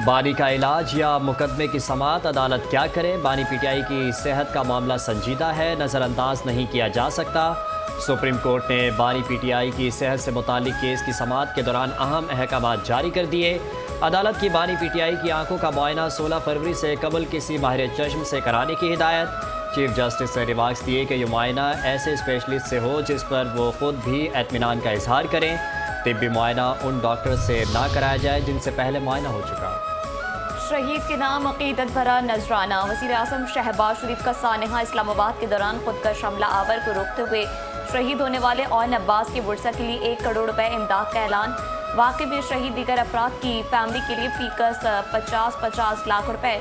بانی کا علاج یا مقدمے کی سماعت عدالت کیا کرے؟ بانی پی ٹی آئی کی صحت کا معاملہ سنجیدہ ہے، نظر انداز نہیں کیا جا سکتا۔ سپریم کورٹ نے بانی پی ٹی آئی کی صحت سے متعلق کیس کی سماعت کے دوران اہم احکامات جاری کر دیے۔ عدالت کی بانی پی ٹی آئی کی آنکھوں کا معائنہ 16 فروری سے قبل کسی ماہر چشم سے کرانے کی ہدایت۔ چیف جسٹس نے ریمارکس دیے کہ یہ معائنہ ایسے اسپیشلسٹ سے ہو جس پر وہ خود بھی اطمینان کا اظہار کریں۔ طبی معائنہ ان ڈاکٹر سے نہ کرایا جائے جن سے پہلے معائنہ ہو چکا۔ شہید کے نام عقیدت بھرا نذرانہ۔ وزیر اعظم شہباز شریف کا سانحہ اسلام آباد کے دوران خودکش حملہ آور کو روکتے ہوئے شہید ہونے والے اون عباس کی ورثہ کے لیے 1 کروڑ روپے امداد کا اعلان۔ واقعے میں شہید دیگر افراد کی فیملی کے لیے فی کس 50 لاکھ روپے،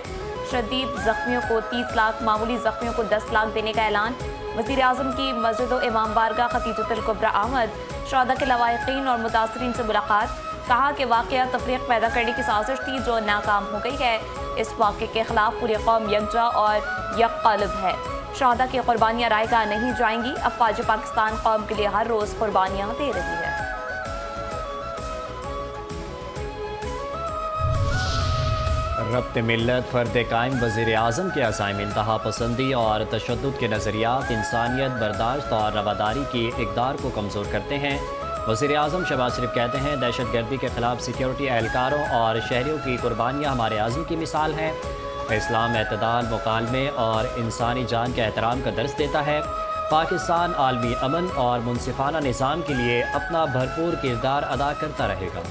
شدید زخمیوں کو 30 لاکھ، معمولی زخمیوں کو 10 لاکھ دینے کا اعلان۔ وزیر اعظم کی مسجد و امام بارگاہ خدیجۃ الکبریٰ آمد، شہداء کے لواحقین اور متاثرین سے ملاقات۔ کہا کہ واقعہ تفریق پیدا کرنے کی سازش تھی جو ناکام ہو گئی ہے۔ اس واقعے کے خلاف پوری قوم یکجا اور یک قلب ہے۔ شہداء کی قربانیاں رائے گاہ نہیں جائیں گی۔ افواج پاکستان قوم کے لیے ہر روز قربانیاں دے رہی ہے۔ ربط ملت فرد قائم وزیر اعظم کے عزائم انتہا پسندی اور تشدد کے نظریات انسانیت، برداشت اور رواداری کی اقدار کو کمزور کرتے ہیں۔ وزیر اعظم شہباز شریف کہتے ہیں دہشت گردی کے خلاف سیکیورٹی اہلکاروں اور شہریوں کی قربانیاں ہمارے عزم کی مثال ہیں۔ اسلام اعتدال، مکالمے اور انسانی جان کے احترام کا درس دیتا ہے۔ پاکستان عالمی امن اور منصفانہ نظام کے لیے اپنا بھرپور کردار ادا کرتا رہے گا۔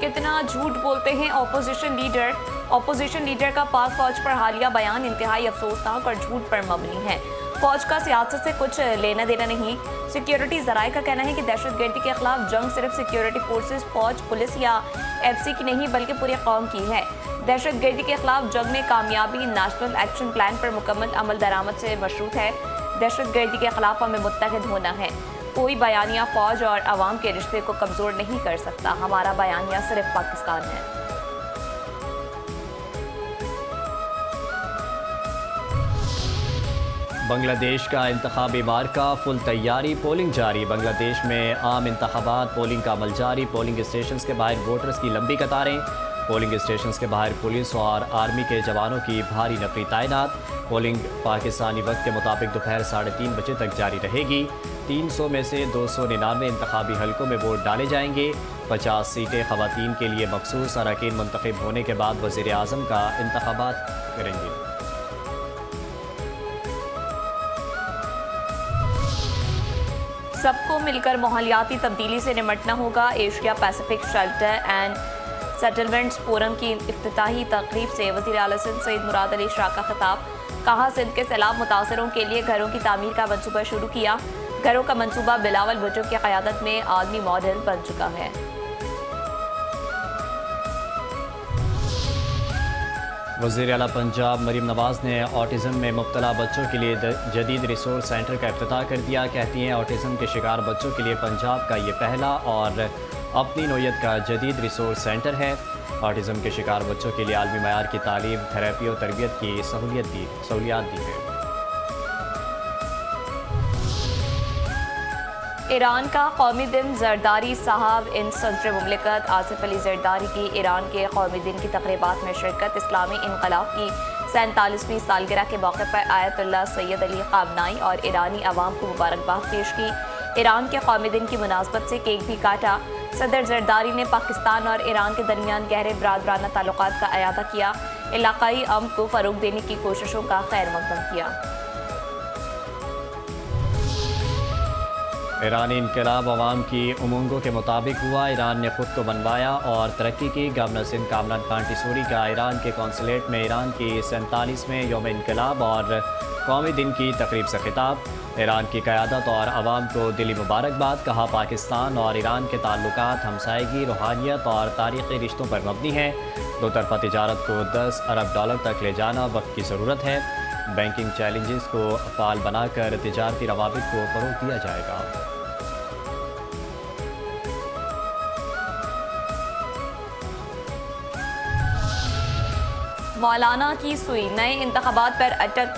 کتنا جھوٹ بولتے ہیں اپوزیشن لیڈر کا پاک فوج پر حالیہ بیان انتہائی افسوسناک اور جھوٹ پر مبنی ہے۔ فوج کا سیاست سے کچھ لینا دینا نہیں۔ سیکیورٹی ذرائع کا کہنا ہے کہ دہشت گردی کے خلاف جنگ صرف سیکیورٹی فورسز، فوج، پولیس یا ایف سی کی نہیں بلکہ پوری قوم کی ہے۔ دہشت گردی کے خلاف جنگ میں کامیابی نیشنل ایکشن پلان پر مکمل عمل درآمد سے مشروط ہے۔ دہشت گردی کے خلاف ہمیں متحد ہونا ہے۔ کوئی بیانیہ فوج اور عوام کے رشتے کو کمزور نہیں کر سکتا۔ ہمارا بیانیہ صرف پاکستان ہے۔ بنگلہ دیش کا انتخابی مارکہ فل تیاری، پولنگ جاری۔ بنگلہ دیش میں عام انتخابات، پولنگ کا عمل جاری۔ پولنگ اسٹیشنز کے باہر ووٹرز کی لمبی قطاریں۔ پولنگ اسٹیشنز کے باہر پولیس اور آرمی کے جوانوں کی بھاری نفری تعینات۔ پولنگ پاکستانی وقت کے مطابق دوپہر 3:30 بجے تک جاری رہے گی۔ 300 میں سے 299 انتخابی حلقوں میں ووٹ ڈالے جائیں گے۔ 50 سیٹیں خواتین کے لیے مخصوص اراکین منتخب ہونے کے بعد وزیر اعظم کا انتخابات کریں گے۔ سب کو مل کر ماحولیاتی تبدیلی سے نمٹنا ہوگا۔ Asia Pacific shelter and settlements forum کی افتتاحی تقریب سے وزیر اعلیٰ سندھ سید مراد علی شاہ کا خطاب۔ کہا سندھ کے سیلاب متاثروں کے لیے گھروں کی تعمیر کا منصوبہ شروع کیا۔ گھروں کا منصوبہ بلاول بھٹو کی قیادت میں عالمی ماڈل بن چکا ہے۔ وزیر اعلیٰ پنجاب مریم نواز نے آٹزم میں مبتلا بچوں کے لیے جدید ریسورس سینٹر کا افتتاح کر دیا۔ کہتی ہیں آٹزم کے شکار بچوں کے لیے پنجاب کا یہ پہلا اور اپنی نوعیت کا جدید ریسورس سینٹر ہے۔ آٹزم کے شکار بچوں کے لیے عالمی معیار کی تعلیم، تھراپی اور تربیت کی سہولیات دی ہے۔ ایران کا قومی دن زرداری صاحب ان صدر مملکت آصف علی زرداری کی ایران کے قومی دن کی تقریبات میں شرکت۔ اسلامی انقلاب کی 47ویں سالگرہ کے موقع پر آیت اللہ سید علی خامنائی اور ایرانی عوام کو مبارکباد پیش کی۔ ایران کے قومی دن کی مناسبت سے کیک بھی کاٹا۔ صدر زرداری نے پاکستان اور ایران کے درمیان گہرے برادرانہ تعلقات کا اعادہ کیا۔ علاقائی امن کو فروغ دینے کی کوششوں کا خیر مقدم کیا۔ ایرانی انقلاب عوام کی امنگوں کے مطابق ہوا۔ ایران نے خود کو بنوایا اور ترقی کی۔ گورنر سندھ کامران خان ٹیسوری کا ایران کے قونصلیٹ میں ایران کی 47ویں یوم انقلاب اور قومی دن کی تقریب سے خطاب۔ ایران کی قیادت اور عوام کو دلی مبارکباد۔ کہا پاکستان اور ایران کے تعلقات ہمسائیگی، روحانیت اور تاریخی رشتوں پر مبنی ہیں۔ دو طرفہ تجارت کو 10 ارب ڈالر تک لے جانا وقت کی ضرورت ہے۔ بینکنگ چیلنجز کو فعال بنا کر تجارتی روابط کو فروغ دیا جائے گا۔ مولانا کی سوئی، نئے انتخابات پر اٹک